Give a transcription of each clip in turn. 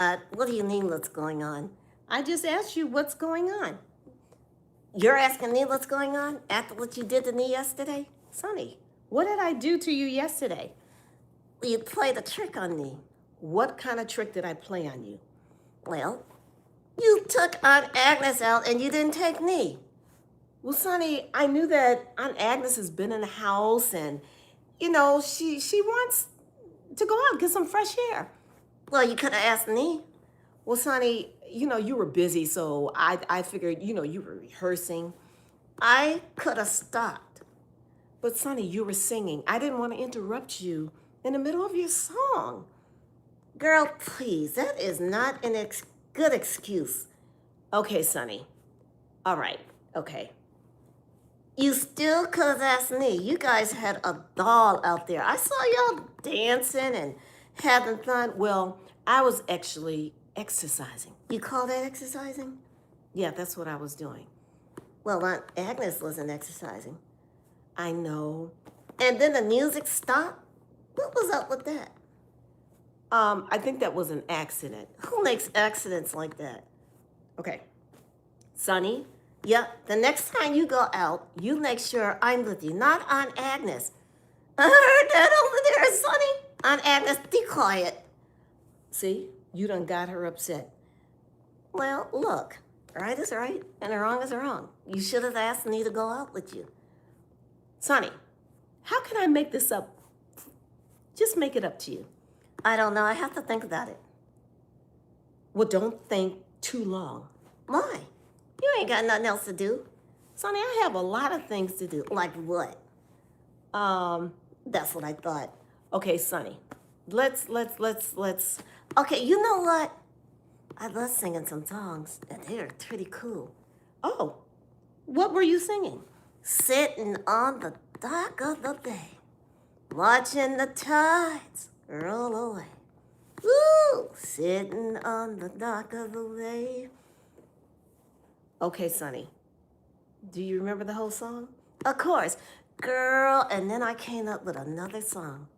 What do you mean what's going on? I just asked you what's going on. You're asking me what's going on after what you did to me yesterday? Sonny, what did I do to you yesterday? You played a trick on me. What kind of trick did I play on you? Well, you took Aunt Agnes out and you didn't take me. Well, Sonny, I knew that Aunt Agnes has been in the house and, she wants to go out and get some fresh air. Well, you could have asked me. Well, Sonny, you were busy, so I figured, you were rehearsing. I could have stopped. But, Sonny, you were singing. I didn't want to interrupt you in the middle of your song. Girl, please, that is not an good excuse. Okay, Sonny. All right, okay. You still could have asked me. You guys had a doll out there. I saw y'all dancing and having fun. Well, I was actually exercising. You call that exercising? Yeah, that's what I was doing. Well, Aunt Agnes wasn't exercising. I know. And then the music stopped? What was up with that? I think that was an accident. Who makes accidents like that? Okay. Sonny? Yeah, the next time you go out, you make sure I'm with you, not Aunt Agnes. I heard that over there, Sonny. Aunt Agnes, be quiet. See, you done got her upset. Well, look, right is right and wrong is wrong. You should have asked me to go out with you. Sonny, how can I make this up? Just make it up to you. I don't know. I have to think about it. Well, don't think too long. Why? You ain't got nothing else to do. Sonny, I have a lot of things to do. Like what? That's what I thought. Okay, Sonny, let's. Okay, you know what? I love singing some songs, and they're pretty cool. Oh, what were you singing? Sitting on the dock of the bay, watching the tides roll away. Woo! Sitting on the dock of the bay. Okay, Sonny, do you remember the whole song? Of course. Girl, and then I came up with another song.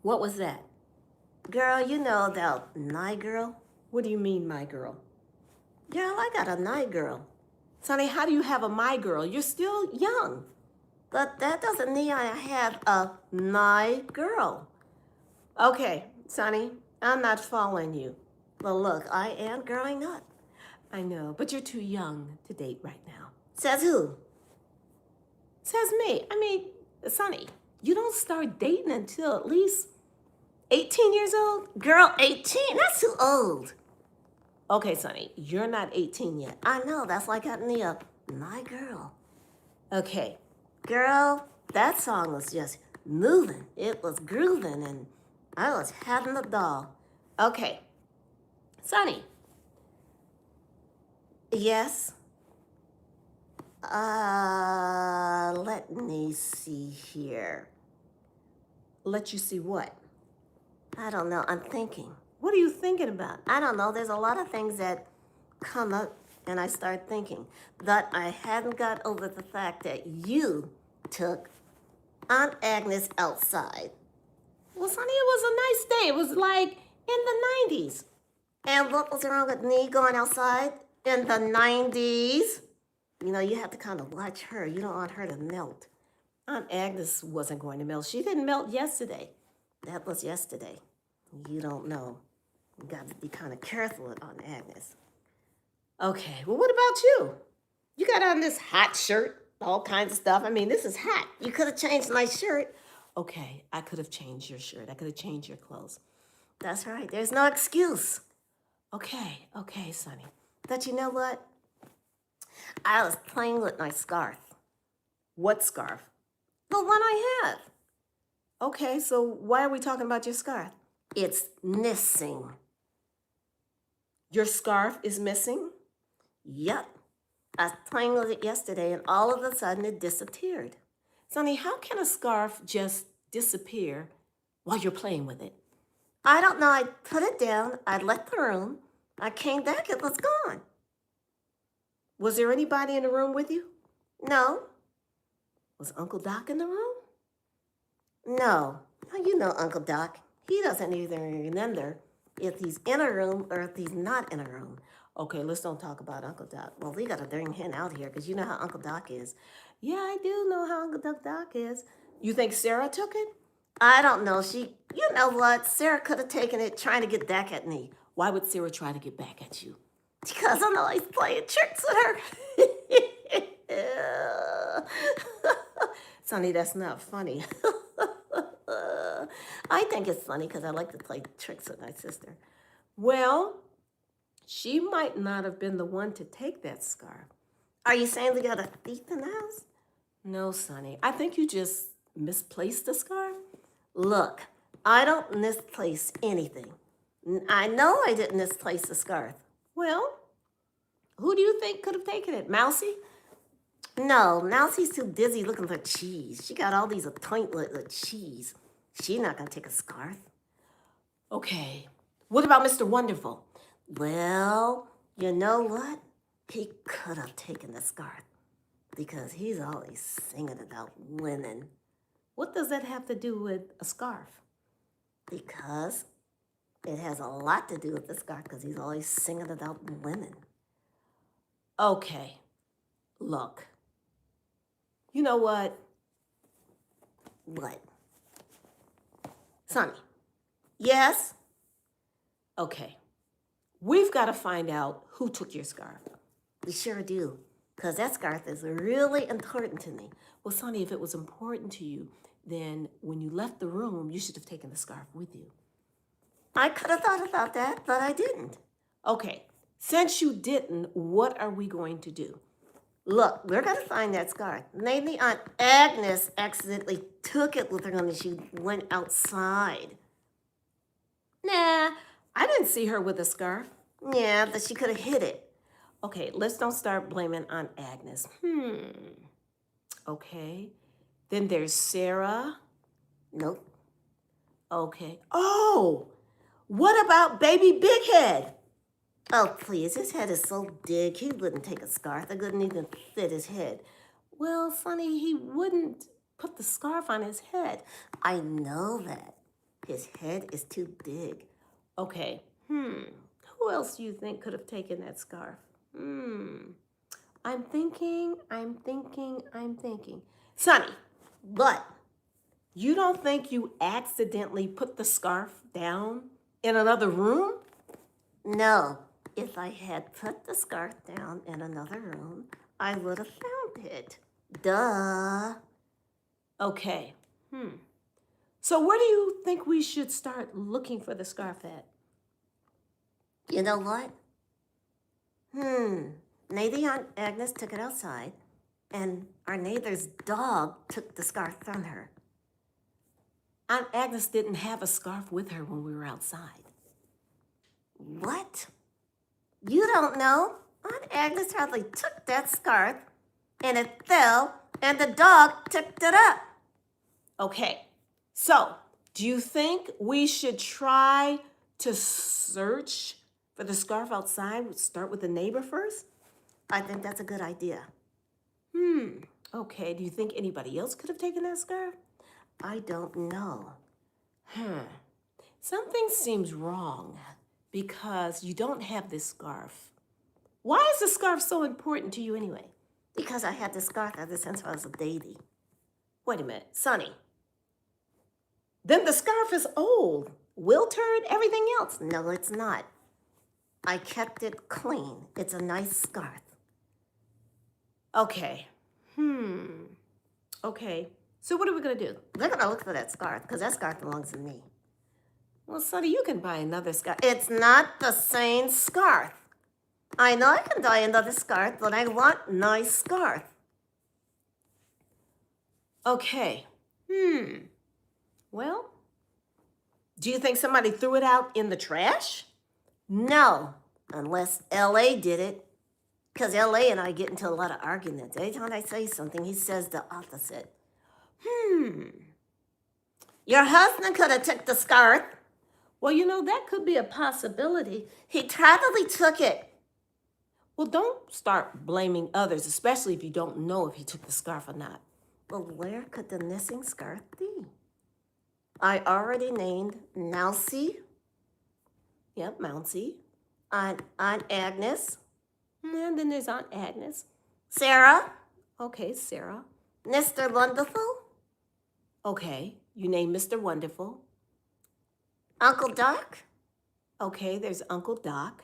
What was that? Girl, you know about Night Girl? What do you mean, my girl? Girl, I got a night girl. Sonny, how do you have a my girl? You're still young. But that doesn't mean I have a night girl. Okay, Sonny, I'm not following you. Well, look, I am growing up. I know, but you're too young to date right now. Says who? Says me. I mean, Sonny, you don't start dating until at least 18 years old? Girl, 18? That's too old. Okay, Sonny, you're not 18 yet. I know, that's like having me a my girl. Okay. Girl, that song was just moving. It was grooving, and I was having a doll. Okay. Sonny. Yes? Let me see here. Let you see what? I don't know, I'm thinking. What are you thinking about? I don't know, there's a lot of things that come up and I start thinking that I hadn't got over the fact that you took Aunt Agnes outside. Well, Sonny, it was a nice day. It was like in the 90s. And what was wrong with me going outside in the 90s? You know, you have to kind of watch her. You don't want her to melt. Aunt Agnes wasn't going to melt. She didn't melt yesterday. That was yesterday. You don't know. You got to be kind of careful with Aunt Agnes. Okay, well, what about you? You got on this hot shirt, all kinds of stuff. I mean, this is hot. You could have changed my shirt. Okay, I could have changed your shirt. I could have changed your clothes. That's right. There's no excuse. Okay, Sonny. But you know what? I was playing with my scarf. What scarf? The one I have. Okay, so why are we talking about your scarf? It's missing. Your scarf is missing? Yep. I was playing with it yesterday, and all of a sudden it disappeared. Sonny, how can a scarf just disappear while you're playing with it? I don't know. I put it down. I left the room. I came back. It was gone. Was there anybody in the room with you? No. Was Uncle Doc in the room? No. You know Uncle Doc. He doesn't even remember if he's in a room or if he's not in a room. Okay, let's don't talk about Uncle Doc. Well, we got to bring him out here because you know how Uncle Doc is. Yeah, I do know how Uncle Doc is. You think Sarah took it? I don't know. You know what? Sarah could have taken it trying to get back at me. Why would Sarah try to get back at you? Because I'm always playing tricks with her. Sonny, that's not funny. I think it's funny because I like to play tricks with my sister. Well, she might not have been the one to take that scarf. Are you saying we got a thief in the house? No, Sonny. I think you just misplaced the scarf. Look, I don't misplace anything. I know I didn't misplace the scarf. Well, who do you think could have taken it? Mousie? No, Mousie's too busy looking for cheese. She got all these appointments of cheese. She's not going to take a scarf. Okay. What about Mr. Wonderful? Well, you know what? He could have taken the scarf because he's always singing about women. What does that have to do with a scarf? Because it has a lot to do with the scarf because he's always singing about women. Okay. Look. You know what? What? Sonny. Yes? Okay. We've got to find out who took your scarf. We sure do. Because that scarf is really important to me. Well, Sonny, if it was important to you, then when you left the room, you should have taken the scarf with you. I could have thought about that, but I didn't. Okay. Since you didn't, what are we going to do? Look, we're going to find that scarf. Maybe Aunt Agnes accidentally took it with her when she went outside. Nah, I didn't see her with a scarf. Yeah, but she could have hid it. Okay, let's don't start blaming Aunt Agnes. Okay. Then there's Sarah. Nope. Okay. Oh, what about baby Big Head? Oh, please, his head is so big, he wouldn't take a scarf. It couldn't even fit his head. Well, Sonny, he wouldn't put the scarf on his head. I know that. His head is too big. Okay. Who else do you think could have taken that scarf? I'm thinking. Sonny, What? you don't think you accidentally put the scarf down in another room? No. If I had put the scarf down in another room, I would have found it. Duh. Okay. So where do you think we should start looking for the scarf at? You know what? Maybe Aunt Agnes took it outside, and our neighbor's dog took the scarf from her. Aunt Agnes didn't have a scarf with her when we were outside. What? You don't know? Aunt Agnes probably took that scarf, and it fell, and the dog picked it up. Okay, so do you think we should try to search for the scarf outside? We'll start with the neighbor first? I think that's a good idea. Okay, do you think anybody else could have taken that scarf? I don't know. Something seems wrong because you don't have this scarf. Why is the scarf so important to you anyway? Because I had this scarf ever since I was a baby. Wait a minute, Sonny. Then the scarf is old, wilted, everything else. No, it's not. I kept it clean. It's a nice scarf. Okay. Okay. So what are we going to do? We're going to look for that scarf because that scarf belongs to me. Well, Sonny, you can buy another scarf. It's not the same scarf. I know I can buy another scarf, but I want nice scarf. Okay. Well, do you think somebody threw it out in the trash? No, unless L.A. did it. Because L.A. and I get into a lot of arguments. Every time I say something, he says the opposite. Your husband could have took the scarf. Well, you know, that could be a possibility. He probably took it. Well, don't start blaming others, especially if you don't know if he took the scarf or not. Well, where could the missing scarf be? I already named Mousie. Yep, Mouncy. Aunt Agnes. And then there's Aunt Agnes. Sarah. Okay, Sarah. Mr. Wonderful. Okay, you name Mr. Wonderful. Uncle Doc. Okay, there's Uncle Doc.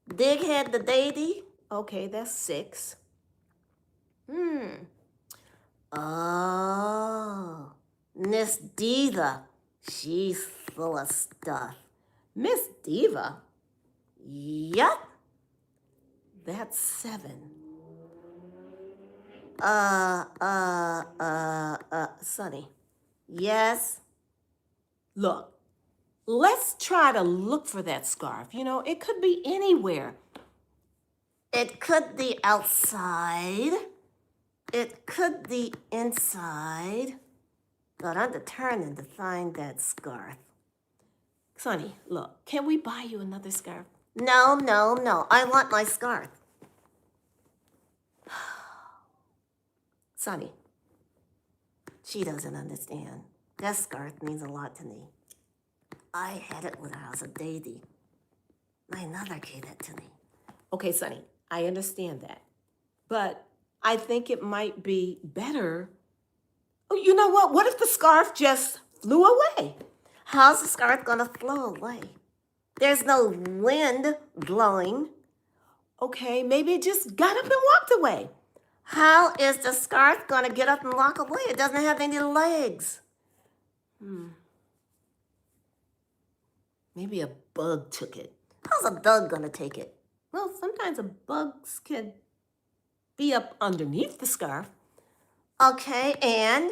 Dighead the Deity. Okay, that's 6. Oh, Miss Diva. She's full of stuff. Miss Diva. Yup. That's 7. Sonny. Yes. Look, let's try to look for that scarf. You know, it could be anywhere. It could be outside. It could be inside. But I'm determined to find that scarf. Sonny, look, can we buy you another scarf? No, no, no. I want my scarf. Sonny. She doesn't understand. That scarf means a lot to me. I had it when I was a baby. My mother gave it to me. Okay, Sonny, I understand that. But I think it might be better. Oh, you know what? What if the scarf just flew away? How's the scarf gonna flow away? There's no wind blowing. Okay, maybe it just got up and walked away. How is the scarf gonna get up and walk away? It doesn't have any legs. Maybe a bug took it. How's a bug gonna take it? Well, sometimes bugs can be up underneath the scarf. Okay, and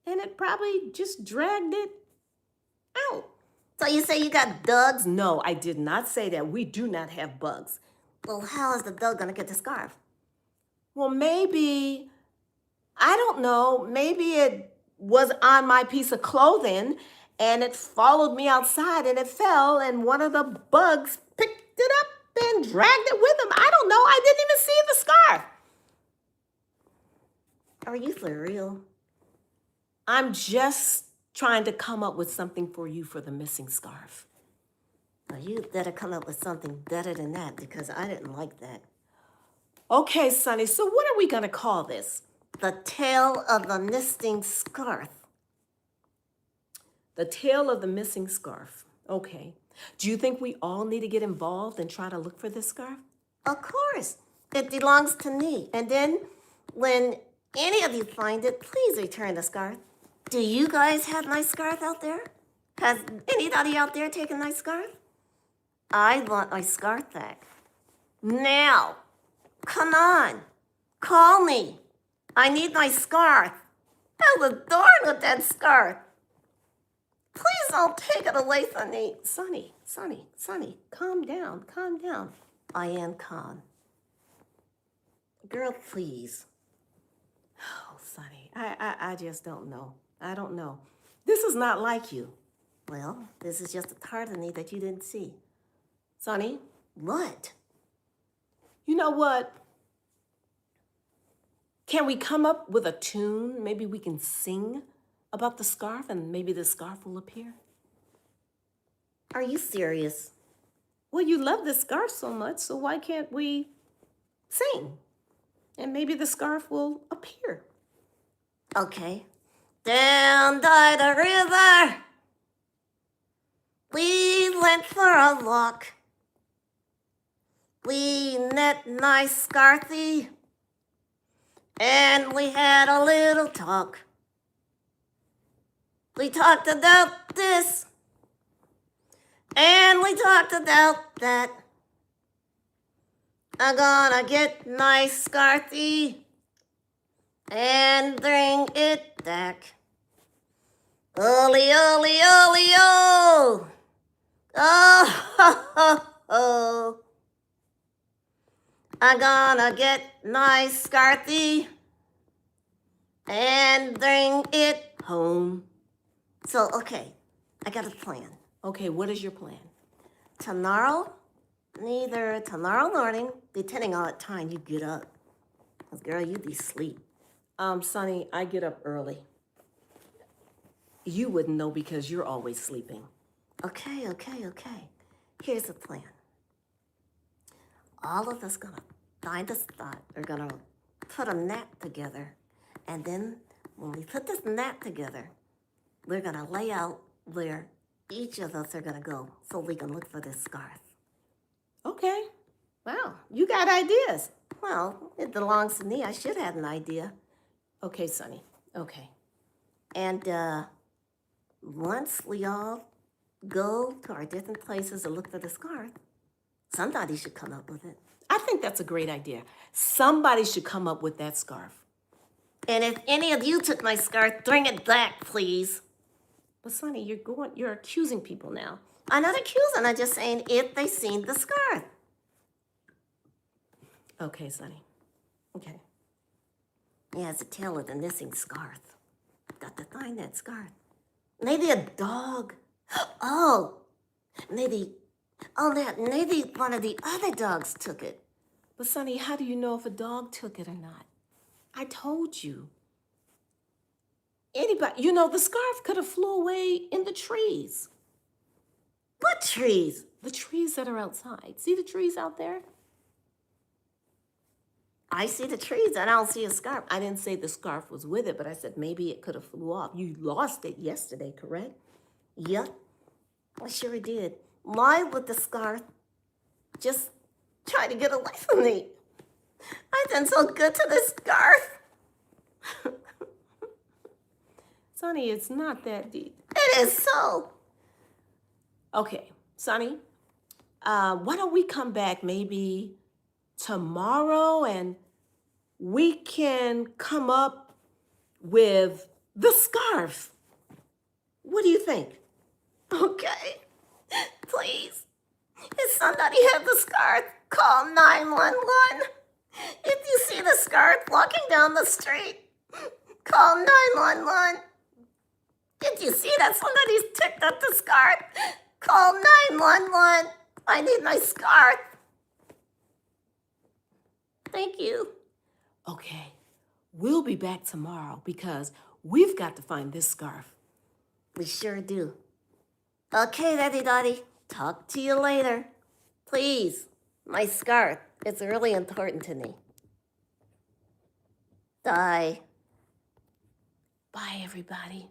it probably just dragged it out. so you say you got bugs? No, I did not say that. We do not have bugs. Well, how is the bug gonna get the scarf? Well, maybe, I don't know, maybe it was on my piece of clothing and it followed me outside and it fell and one of the bugs picked it up and dragged it with him. I don't know. I didn't even see the scarf. Are you for real? I'm just trying to come up with something for you for the missing scarf. Well, you better come up with something better than that because I didn't like that. Okay, Sonny, so what are we going to call this? The tale of the missing scarf. The tale of the missing scarf. Okay. Do you think we all need to get involved and try to look for this scarf? Of course. It belongs to me. And then when any of you find it, please return the scarf. Do you guys have my scarf out there? Has anybody out there taken my scarf? I want my scarf back. Now. Come on. Call me. I need my scarf. I was born with that scarf. Please don't take it away from me. Sonny, calm down. I am calm. Girl, please. Oh, Sonny, I just don't know. I don't know. This is not like you. Well, this is just a part of me that you didn't see. Sonny, What? you know what? Can we come up with a tune? Maybe we can sing about the scarf and maybe the scarf will appear. Are you serious? Well, you love the scarf so much, so why can't we sing? And maybe the scarf will appear. Okay. Down by the river, we went for a walk. We met nice Scarthy, and we had a little talk. We talked about this, and we talked about that. I'm gonna get nice Scarthy and bring it back. Oli, oli, oli, oh! Oh, ho, ho, ho. I'm gonna get nice Scarthy and bring it home. So, okay, I got a plan. Okay, what is your plan? Tomorrow, neither tomorrow morning, depending on what time you get up. Because, girl, you be asleep. Sonny, I get up early. You wouldn't know because you're always sleeping. Okay. Here's the plan. All of us gonna find a spot. We're gonna put a net together. And then when we put this net together, we're gonna lay out where each of us are gonna go so we can look for this scarf. Okay. Wow, you got ideas. Well, it belongs to me. I should have an idea. Okay, Sonny. Okay. And once we all go to our different places to look for the scarf, somebody should come up with it. I think that's a great idea. Somebody should come up with that scarf. And if any of you took my scarf, bring it back, please. But Sonny, you're accusing people now. I'm not accusing. I'm just saying if they seen the scarf. Okay, Sonny. Okay. Yeah, it's a tale of the missing scarf. Got to find that scarf. Maybe a dog. Oh, maybe one of the other dogs took it. But Sonny, how do you know if a dog took it or not? I told you. Anybody, the scarf could have flew away in the trees. What trees? The trees that are outside. See the trees out there? I see the trees. I don't see a scarf. I didn't say the scarf was with it, but I said maybe it could have flew off. You lost it yesterday, correct? Yep, I sure did. Why would the scarf just try to get away from me? I've been so good to this scarf. Sonny, it's not that deep. It is so. Okay, Sonny, why don't we come back maybe tomorrow and we can come up with the scarf? What do you think? Okay, please. If somebody has the scarf, call 911. If you see the scarf walking down the street, call 911. If you see that somebody's picked up the scarf, call 911. I need my scarf. Thank you. Okay, we'll be back tomorrow because we've got to find this scarf. We sure do. Okay, everybody. Talk to you later. Please, my scarf. It's really important to me. Bye. Bye, everybody.